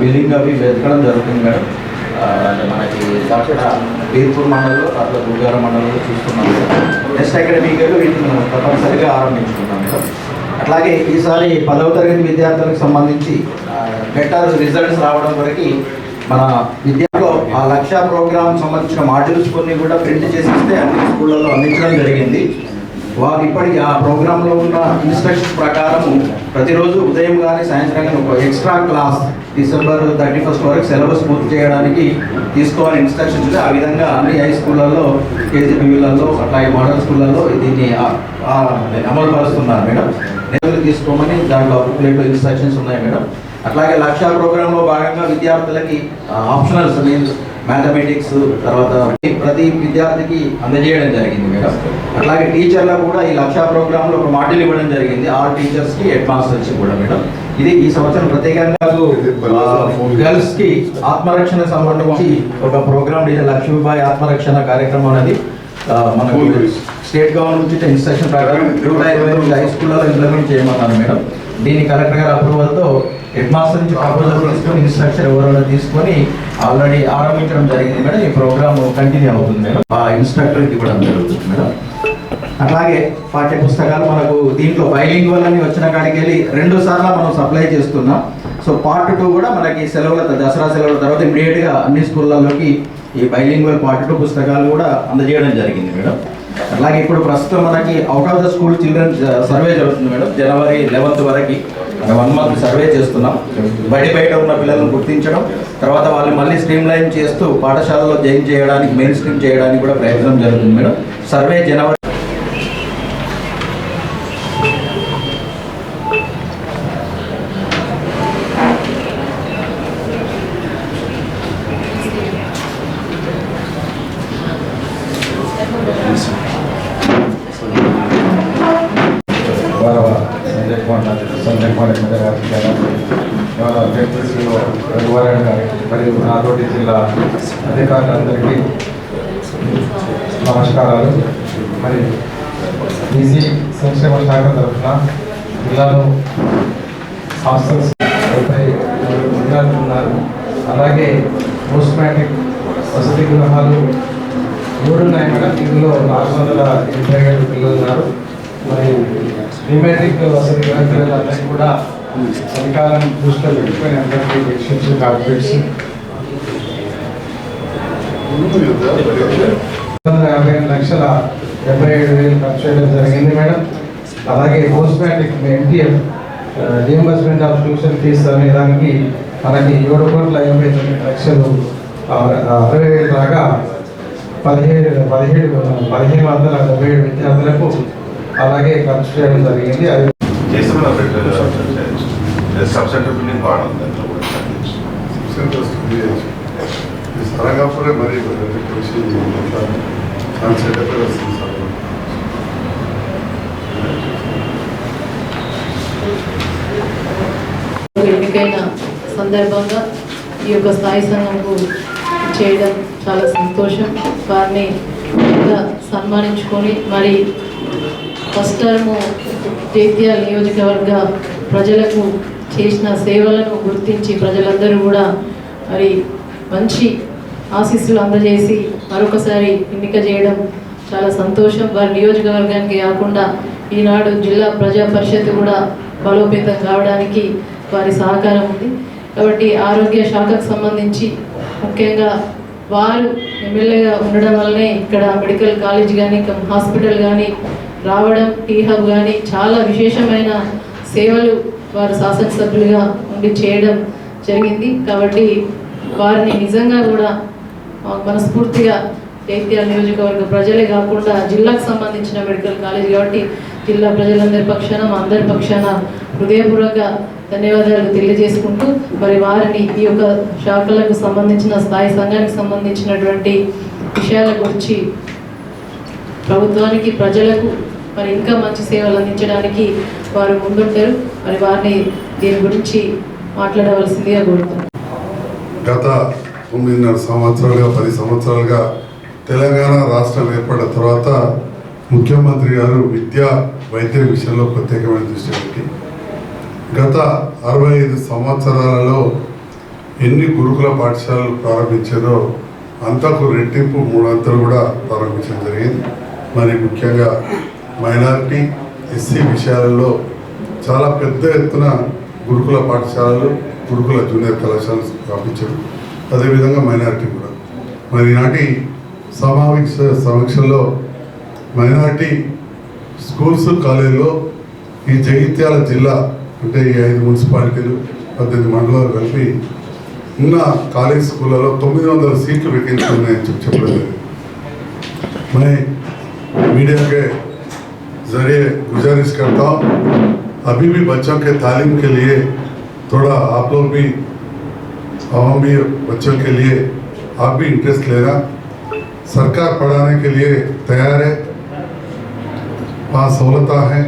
Building అవి వెతకడం జరుగుతుంది మేడం. మనకి అక్కడ బీర్పూర్ మండలంలో అట్లా గురుగారం మండలంలో చూస్తున్నాం. నెక్స్ట్ అకాడమిక్ ఇయర్ వీటిని మనం తప్పనిసరిగా ఆరంభించుకున్నాం మేడం. అట్లాగే ఈసారి 10వ తరగతి విద్యార్థులకు సంబంధించి బెటర్ రిజల్ట్స్ రావడం వరకు మన విద్యలో ఆ లక్ష్య ప్రోగ్రామ్ సంబంధించిన మాడ్యూల్స్ కొన్ని కూడా ప్రింట్ చేసి ఇస్తే అన్ని స్కూళ్ళల్లో అందించడం జరిగింది. వారు ఇప్పటికీ ఆ ప్రోగ్రాంలో ఉన్న ఇన్స్ట్రక్షన్స్ ప్రకారం ప్రతిరోజు ఉదయం కానీ సాయంత్రం కానీ ఒక ఎక్స్ట్రా క్లాస్ December 31st వరకు సిలబస్ పూర్తి చేయడానికి తీసుకోవాలని ఇన్స్ట్రక్షన్స్ ఉంది. ఆ విధంగా అన్ని హై స్కూళ్ళల్లో, కేజీబీలలో, అట్లాగే మోడల్ స్కూళ్ళల్లో దీన్ని అమలు పరుస్తున్నారు మేడం. నేను తీసుకోమని దాంట్లో బుక్లెట్లో ఇన్స్ట్రక్షన్స్ ఉన్నాయి మేడం. అట్లాగే లక్ష్య ప్రోగ్రాంలో భాగంగా విద్యార్థులకి ఆప్షనల్స్ మీన్స్ మ్యాథమెటిక్స్ తర్వాత ప్రతి విద్యార్థికి అందజేయడం జరిగింది మేడం. అట్లాగే టీచర్లకు కూడా ఈ లక్ష్య ప్రోగ్రాంలో ఒక మాడ్యూల్ ఇవ్వడం జరిగింది, ఆల్ టీచర్స్కి, హెడ్ మాస్టర్స్కి కూడా మేడం. ఇది ఈ సంవత్సరం ప్రత్యేకంగా గర్ల్స్కి ఆత్మరక్షణ సంబంధించి ఒక ప్రోగ్రామ్ లక్ష్మీబాయి ఆత్మరక్షణ కార్యక్రమం అనేది మనకు స్టేట్ గవర్నమెంట్ నుంచి ఇన్స్ట్రక్షన్ ప్రకారం 125 హై స్కూళ్ళలో ఇంప్లిమెంట్ చేయమన్నారు మేడం. దీన్ని కలెక్టర్ గారి అప్రూవల్తో హెడ్ మాస్టర్ నుంచి ప్రపోజల్ తీసుకొని ఇన్స్ట్రక్షన్ ఎవరైనా తీసుకొని ఆల్రెడీ ఆరంభించడం జరిగింది మేడం. ఈ ప్రోగ్రామ్ కంటిన్యూ అవుతుంది మేడం. ఆ ఇన్స్ట్రక్టర్కి ఇవ్వడం జరుగుతుంది మేడం. అట్లాగే పాఠ్య పుస్తకాలు మనకు దీంట్లో బైలింగ్వల్ అని వచ్చిన కాడికి వెళ్ళి 2 సార్లు మనం సప్లై చేస్తున్నాం. సో పార్ట్ 2 కూడా మనకి దసరా సెలవుల తర్వాత ఇమీడియట్గా అన్ని స్కూళ్ళలోకి ఈ బైలింగ్వల్ పార్ట్ 2 పుస్తకాలు కూడా అందజేయడం జరిగింది మేడం. అలాగే ఇప్పుడు ప్రస్తుతం మనకి out of the school children survey జరుగుతుంది మేడం. January 11th వరకు 1 month సర్వే చేస్తున్నాం. బయట ఉన్న పిల్లలను గుర్తించడం, తర్వాత వాళ్ళు మళ్ళీ స్ట్రీమ్ లైన్ చేస్తూ పాఠశాలలో జాయిన్ చేయడానికి, మెయిన్ స్ట్రీమ్ చేయడానికి కూడా ప్రయత్నం జరుగుతుంది మేడం. సర్వే January మరియు నాతోటి జిల్లా అధికారులందరికీ నమస్కారాలు. మరి బీసీ సంక్షేమ శాఖ తరఫున జిల్లాలో హాస్టల్స్ 70 ఉన్నారు. అలాగే పోస్ట్ మ్యాట్రిక్ వసతి గృహాలు 3 ఉన్నాయి మేడం. ఇందులో 487 పిల్లలు ఉన్నారు. మరి ప్రీమెట్రిక్ వసతి గృహ పిల్లలందరికీ కూడా చలికాలం దృష్టిలో పెట్టుకొని అందరికీ ఎక్స్టెన్షన్ కార్పొరేట్స్ 1,50,77,000 ఖర్చు చేయడం జరిగింది మేడం. అలాగే post matric MTF reimbursement of tuition fee అనే దానికి మనకి 7,59,00,000 60,000 దాకా 1,777 విద్యార్థులకు అలాగే ఖర్చు చేయడం జరిగింది. అది ఎన్నికైన సందర్భంగా ఈ యొక్క స్థాయి సంఘంకు చేయడం చాలా సంతోషం. వారిని సన్మానించుకొని మరి ఫస్ట్ టర్మ్ జైత్యాల నియోజకవర్గ ప్రజలకు చేసిన సేవలను గుర్తించి ప్రజలందరూ కూడా మరి మంచి ఆశీస్సులు అందజేసి మరొకసారి ఎన్నిక చేయడం చాలా సంతోషం. వారి నియోజకవర్గానికి కాకుండా ఈనాడు జిల్లా ప్రజా పరిషత్ కూడా బలోపేతం కావడానికి వారి సహకారం ఉంది. కాబట్టి ఆరోగ్య శాఖకు సంబంధించి ముఖ్యంగా వారు ఎమ్మెల్యేగా ఉండడం వల్లనే ఇక్కడ మెడికల్ కాలేజ్ కానీ హాస్పిటల్ కానీ రావడం, టీ హబ్ కానీ చాలా విశేషమైన సేవలు వారు శాసనసభ్యులుగా ఉండి చేయడం జరిగింది. కాబట్టి వారిని నిజంగా కూడా మనస్ఫూర్తిగా జైత్యాల నియోజకవర్గ ప్రజలే కాకుండా జిల్లాకు సంబంధించిన మెడికల్ కాలేజ్ కాబట్టి జిల్లా ప్రజలందరి పక్షాన అందరి పక్షాన హృదయపూర్వక ధన్యవాదాలు తెలియజేసుకుంటూ మరి వారిని ఈ యొక్క శాఖలకు సంబంధించిన స్థాయి సంఘానికి సంబంధించినటువంటి విషయాల గురించి ప్రభుత్వానికి, ప్రజలకు మరి ఇంకా మంచి సేవలు అందించడానికి వారు ముందుంటారు. మరి వారిని దీని గురించి మాట్లాడవలసిందిగా కోరుతున్నాను. గత 9.5 సంవత్సరాలుగా 10 సంవత్సరాలుగా తెలంగాణ రాష్ట్రం ఏర్పడిన తర్వాత ముఖ్యమంత్రి గారు విద్యా వైద్య విషయంలో ప్రత్యేకమైన దృష్టి పెట్టి గత 65 సంవత్సరాలలో ఎన్ని గురుకుల పాఠశాలలు ప్రారంభించారో అంతకు రెట్టింపు 3 అంతలు కూడా ప్రారంభించడం జరిగింది. మరి ముఖ్యంగా మైనారిటీ ఎస్సీ విషయాలలో చాలా పెద్ద ఎత్తున గురుకుల పాఠశాలలు, గురుకుల జూనియర్ కళాశాలలు స్థాపించారు. అదేవిధంగా మైనారిటీ కూడా. మరి ఈనాటి సమీక్షలో మైనారిటీ స్కూల్స్ కాలేజీలో ఈ జగిత్యాల జిల్లా అంటే ఈ 5 మున్సిపాలిటీలు 18 మండలాలు కలిపి ఉన్న కాలేజ్ స్కూళ్ళలో 900 सीట్లు వేకెన్సీ ఉన్నాయని చెప్పలేదు. मैं मीडिया के जरिए गुजारिश करता हूँ, अभी भी बच्चों के तालीम के लिए थोड़ा आप लोग भी, आवाम भी बच्चों के लिए आप भी इंटरेस्ट लेना. सरकार पढ़ाने के लिए तैयार है, वहाँ सहूलता है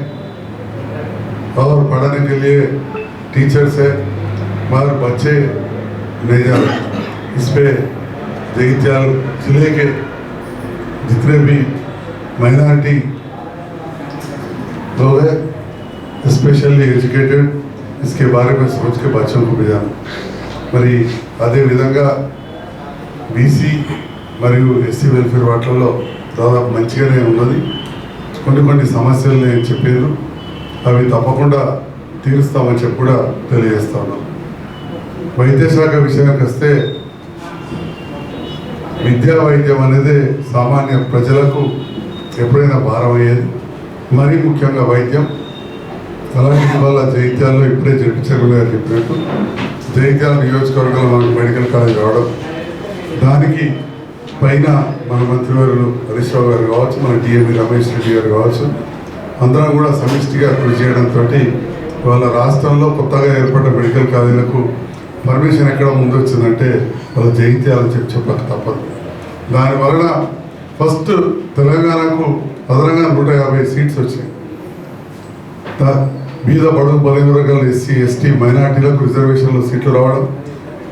और पढ़ाने के लिए टीचर्स है, मगर बच्चे नहीं जा रहे. इस पे जगित्याल जिले के जितने भी माइनॉरिटी लोग हैं, स्पेशली एजुकेटेड, इसके बारे में सोच के बच्चों को भेजाना. మరి అదే విధంగా బీసీ మరియు ఎస్సీ వెల్ఫేర్ వాటిల్లో దాదాపు మంచిగానే ఉన్నది. కొన్ని సమస్యలు నేను చెప్పాను, అవి తప్పకుండా తీరుస్తామని చెప్పి కూడా తెలియజేస్తా ఉన్నాం. వైద్య శాఖ విషయానికి వస్తే విద్యా వైద్యం అనేది సామాన్య ప్రజలకు ఎప్పుడైనా భారం అయ్యేది. మరీ ముఖ్యంగా వైద్యం. అలాంటి వల్ల జగిత్యాలలో ఇప్పుడే జడ్పీ గారు చెప్పినట్టు జగిత్యాల నియోజకవర్గంలో మనకు మెడికల్ కాలేజ్ రావడం, దానికి పైన మన మంత్రివర్యులు హరీష్ రావు గారు కావచ్చు, మన డిఎంఈ రమేష్ రెడ్డి గారు కావచ్చు, అందరం కూడా సమిష్టిగా కృషి చేయడంతో వాళ్ళ రాష్ట్రంలో కొత్తగా ఏర్పడ్డ మెడికల్ కాలేజీలకు పర్మిషన్ ఎక్కడ ముందు వచ్చిందంటే వాళ్ళ జగిత్యాలని చెప్పక తప్పదు. దానివలన ఫస్ట్ తెలంగాణకు అదనంగా 150 సీట్స్ వచ్చినాయి. బీద బడుగు బలైన వర్గాలు ఎస్సీ ఎస్టీ మైనార్టీలకు రిజర్వేషన్లో సీట్లు రావడం,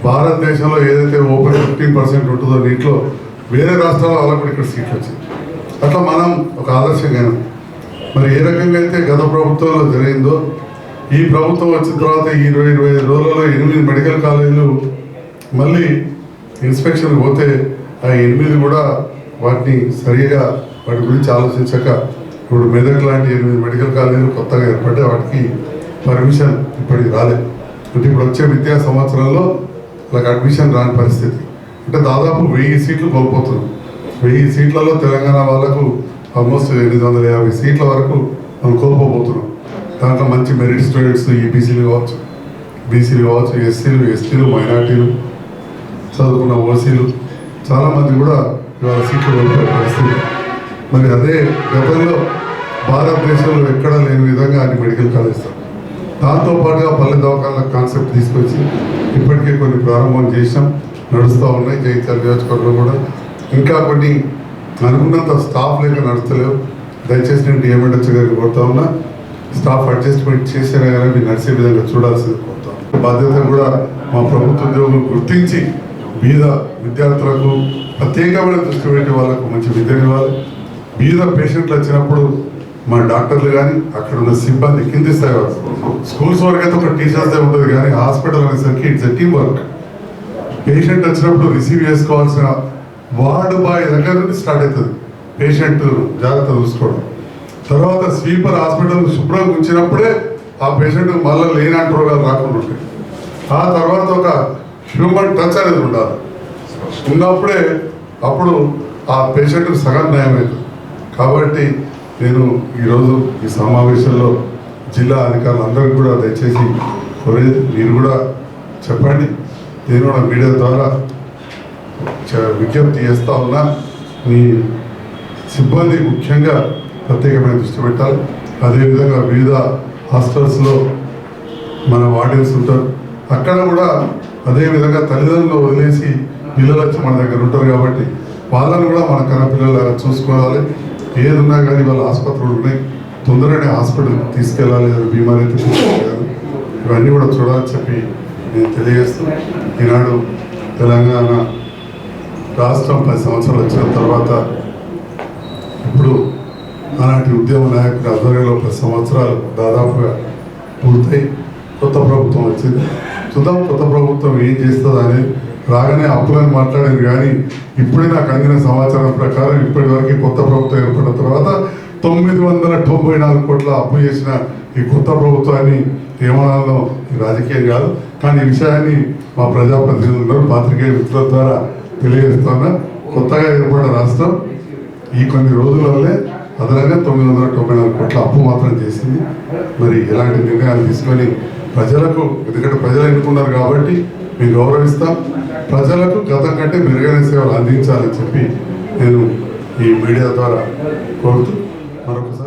భారతదేశంలో ఏదైతే ఓపెన్ 15% ఉంటుందో నీటిలో వేరే రాష్ట్రాల వాళ్ళకు కూడా ఇక్కడ సీట్లు వచ్చింది. అట్లా మనం ఒక ఆదర్శంగా మరి ఏ రకంగా అయితే గత ప్రభుత్వంలో జరిగిందో ఈ ప్రభుత్వం వచ్చిన తర్వాత 20-25 రోజులలో 8 మెడికల్ కాలేజీలు మళ్ళీ ఇన్స్పెక్షన్ పోతే ఆ 8 కూడా వాటిని సరిగా వాటి గురించి ఆలోచించక ఇప్పుడు మెదక్ లాంటి 8 మెడికల్ కాలేజీలు కొత్తగా ఏర్పడ్డే వాటికి పర్మిషన్ ఇప్పటికి రాలేదు. అంటే ఇప్పుడు వచ్చే విద్యా సంవత్సరంలో వాళ్ళకి అడ్మిషన్ రాని పరిస్థితి. అంటే దాదాపు 1000 సీట్లు కోల్పోతున్నాం. 1000 సీట్లలో తెలంగాణ వాళ్ళకు ఆల్మోస్ట్ 850 సీట్ల వరకు మనం కోల్పోబోతున్నాం. దాంట్లో మంచి మెరిట్ స్టూడెంట్స్ ఈబీసీలు కావచ్చు, బీసీలు కావచ్చు, ఎస్సీలు, ఎస్టీలు, మైనార్టీలు, చదువుకున్న ఓసీలు చాలామంది కూడా ఇవాళ సీట్లు కోల్పోయే పరిస్థితి. మరి అదే గతంలో భారతదేశంలో ఎక్కడా లేని విధంగా అన్ని మెడికల్ కాలేజ్, దాంతోపాటుగా పల్లె దవాఖానాల కాన్సెప్ట్ తీసుకొచ్చి ఇప్పటికే కొన్ని ప్రారంభం చేసాం, నడుస్తూ ఉన్నాయి. జగిత్యాల నియోజకవర్గంలో కూడా ఇంకా కొన్ని అనుకున్నంత స్టాఫ్ లేక నడుస్తలేవు. దయచేసి నేను డిఎంఎడ్హెచ్ గారికి కోరుతా ఉన్నా, స్టాఫ్ అడ్జస్ట్మెంట్ చేసినా కానీ మీరు నడిచే విధంగా చూడాల్సింది కోరుతాం. బాధ్యత కూడా మా ప్రభుత్వ ఉద్యోగులు గుర్తించి బీద విద్యార్థులకు ప్రత్యేకమైన దృష్టి పెట్టి వాళ్ళకు మంచి విద్యనివ్వాలి. బీద పేషెంట్లు వచ్చినప్పుడు మా డాక్టర్లు కానీ అక్కడ ఉన్న సిబ్బంది కింది స్థాయి వరకు, స్కూల్స్ వరకు అయితే ఒక టీచర్స్దే ఉంటుంది, కానీ హాస్పిటల్ అనేసరికి it's a team work. Patient వచ్చినప్పుడు రిసీవ్ చేసుకోవాల్సిన వార్డు బాయ్ దగ్గర నుండి స్టార్ట్ అవుతుంది పేషెంట్ జాగ్రత్త చూసుకోవడం. తర్వాత స్వీపర్ హాస్పిటల్ శుభ్రంగా ఉంచినప్పుడే ఆ పేషెంట్ మళ్ళీ లేనాటి రోగాలు రాకుండా ఉంటాయి. ఆ తర్వాత ఒక హ్యూమన్ టచ్ అనేది ఉండాలి, ఉన్నప్పుడే అప్పుడు ఆ పేషెంట్కి సగం న్యాయమవుతుంది. కాబట్టి నేను ఈరోజు ఈ సమావేశంలో జిల్లా అధికారులందరికీ కూడా దయచేసి కోరేది, మీరు కూడా చెప్పండి, నేను కూడా మీడియా ద్వారా విజ్ఞప్తి చేస్తూ ఉన్నా, మీ సిబ్బంది ముఖ్యంగా ప్రత్యేకమైన దృష్టి పెట్టాలి. అదేవిధంగా వివిధ హాస్టల్స్లో మన వార్డెన్స్ ఉంటారు, అక్కడ కూడా అదేవిధంగా తల్లిదండ్రులు వదిలేసి పిల్లలు వచ్చి మన దగ్గర ఉంటారు కాబట్టి వాళ్ళని కూడా మన కన్న పిల్లలు చూసుకోవాలి. ఏది ఉన్నా కానీ వాళ్ళ ఆసుపత్రులు ఉన్నాయి, తొందరగానే హాస్పిటల్ తీసుకెళ్ళాలి, బీమార్ అయితే తీసుకెళ్ళాలి, ఇవన్నీ కూడా చూడాలని చెప్పి నేను తెలియజేస్తున్నాను. ఈనాడు తెలంగాణ రాష్ట్రం 10 సంవత్సరాలు వచ్చిన తర్వాత ఇప్పుడు అలాంటి ఉద్యమ నాయకుడి ఆధ్వర్యంలో 10 సంవత్సరాలు దాదాపుగా పూర్తయి కొత్త ప్రభుత్వం వచ్చింది. చూద్దాం కొత్త ప్రభుత్వం ఏం చేస్తుంది అనేది. రాగానే అప్పులని మాట్లాడారు కానీ ఇప్పుడే నాకు అందిన సమాచారం ప్రకారం ఇప్పటి వరకు కొత్త ప్రభుత్వం ఏర్పడిన తర్వాత 994 కోట్ల అప్పు చేసిన ఈ కొత్త ప్రభుత్వాన్ని ఏమనాలో రాజకీయం కాదు, కానీ ఈ విషయాన్ని మా ప్రజాప్రతినిధులు పాత్రికేయ మిత్రుల ద్వారా తెలియజేస్తున్నా. కొత్తగా ఏర్పడిన రాష్ట్రం ఈ కొన్ని రోజులల్లే అదనంగా 994 కోట్ల అప్పు మాత్రం చేసింది. మరి ఇలాంటి నిర్ణయాలు తీసుకొని ప్రజలకు, ఎందుకంటే ప్రజలు ఎన్నుకున్నారు కాబట్టి మేము గౌరవిస్తాం, ప్రజలకు గతం కంటే మెరుగైన సేవలు అందించాలని చెప్పి నేను ఈ మీడియా ద్వారా కోరుతూ మరొకసారి